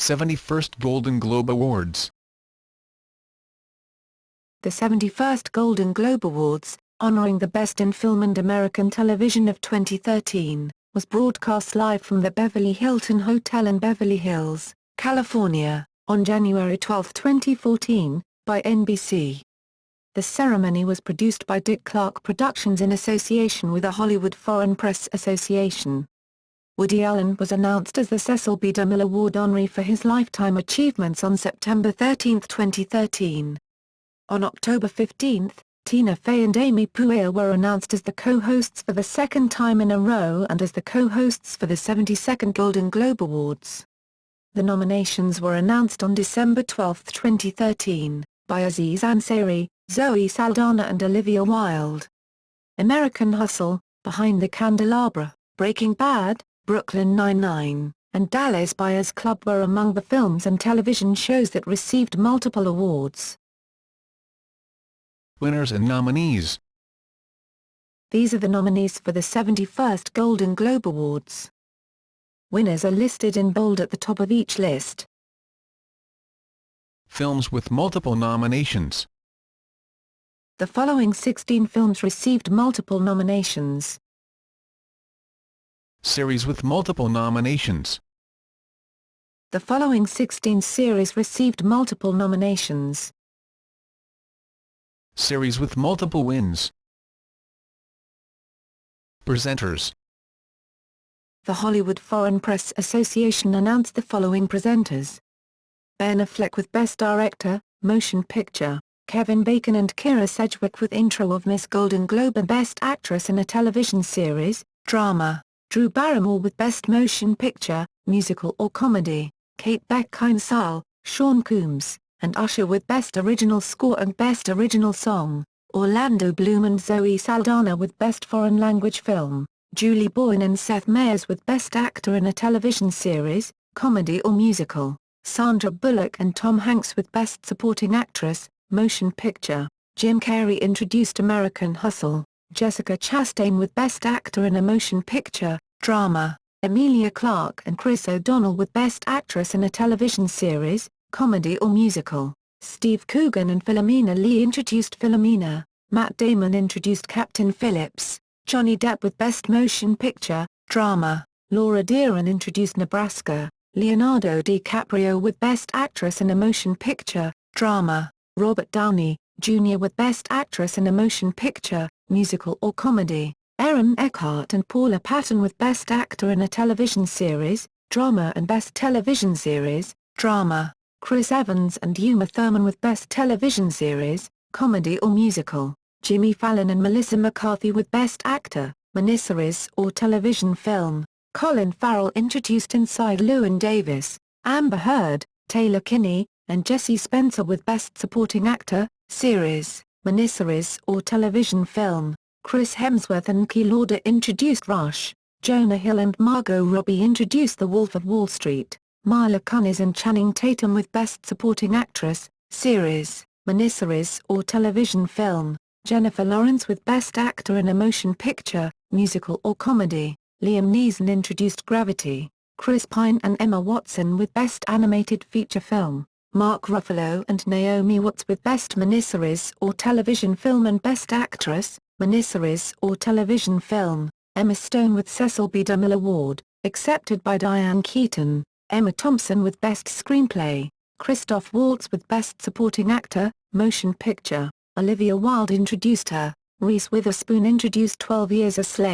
71st Golden Globe Awards. The 71st Golden Globe Awards, honoring the best in film and American television of 2013, was broadcast live from the Beverly Hilton Hotel in Beverly Hills, California, on January 12, 2014, by NBC. The ceremony was produced by Dick Clark Productions in association with the Hollywood Foreign Press Association. Woody Allen was announced as the Cecil B. DeMille Award honoree for his lifetime achievements on September 13, 2013. On October 15, Tina Fey and Amy Poehler were announced as the co-hosts for the second time in a row and as the co-hosts for the 72nd Golden Globe Awards. The nominations were announced on December 12, 2013, by Aziz Ansari, Zoe Saldana and Olivia Wilde. American Hustle, Behind the Candelabra, Breaking Bad, Brooklyn Nine-Nine, and Dallas Buyers Club were among the films and television shows that received multiple awards. Winners and nominees. These are the nominees for the 71st Golden Globe Awards. Winners are listed in bold at the top of each list. Films with multiple nominations. The following 16 films received multiple nominations. Series with multiple nominations. The following 16 series received multiple nominations. Series with multiple wins. Presenters. The Hollywood Foreign Press Association announced the following presenters. Ben Affleck with Best Director, Motion Picture, Kevin Bacon and Kira Sedgwick with Intro of Miss Golden Globe and Best Actress in a Television Series, Drama, Drew Barrymore with Best Motion Picture, Musical or Comedy, Kate Beckinsale, Sean Combs, and Usher with Best Original Score and Best Original Song, Orlando Bloom and Zoe Saldana with Best Foreign Language Film, Julie Bowen and Seth Meyers with Best Actor in a Television Series, Comedy or Musical, Sandra Bullock and Tom Hanks with Best Supporting Actress, Motion Picture, Jim Carrey introduced American Hustle, Jessica Chastain with Best Actor in a Motion Picture, Drama, Emilia Clarke and Chris O'Donnell with Best Actress in a Television Series, Comedy or Musical, Steve Coogan and Philomena Lee introduced Philomena, Matt Damon introduced Captain Phillips, Johnny Depp with Best Motion Picture, Drama, Laura Dern introduced Nebraska, Leonardo DiCaprio with Best Actress in a Motion Picture, Drama, Robert Downey, Jr. with Best Actress in a Motion Picture, Musical or Comedy, Aaron Eckhart and Paula Patton with Best Actor in a Television Series, Drama and Best Television Series, Drama, Chris Evans and Uma Thurman with Best Television Series, Comedy or Musical, Jimmy Fallon and Melissa McCarthy with Best Actor, Miniseries or Television Film, Colin Farrell introduced Inside Llewyn Davis, Amber Heard, Taylor Kinney, and Jesse Spencer with Best Supporting Actor, Series, Miniseries or Television Film, Chris Hemsworth and Key Lauder introduced Rush, Jonah Hill and Margot Robbie introduced The Wolf of Wall Street, Mila Kunis and Channing Tatum with Best Supporting Actress, Series, Miniseries or Television Film, Jennifer Lawrence with Best Actor in a Motion Picture, Musical or Comedy, Liam Neeson introduced Gravity, Chris Pine and Emma Watson with Best Animated Feature Film, Mark Ruffalo and Naomi Watts with Best Miniseries or Television Film and Best Actress, Miniseries or Television Film, Emma Stone with Cecil B. DeMille Award, accepted by Diane Keaton, Emma Thompson with Best Screenplay, Christoph Waltz with Best Supporting Actor, Motion Picture, Olivia Wilde introduced her, Reese Witherspoon introduced 12 Years a Slave.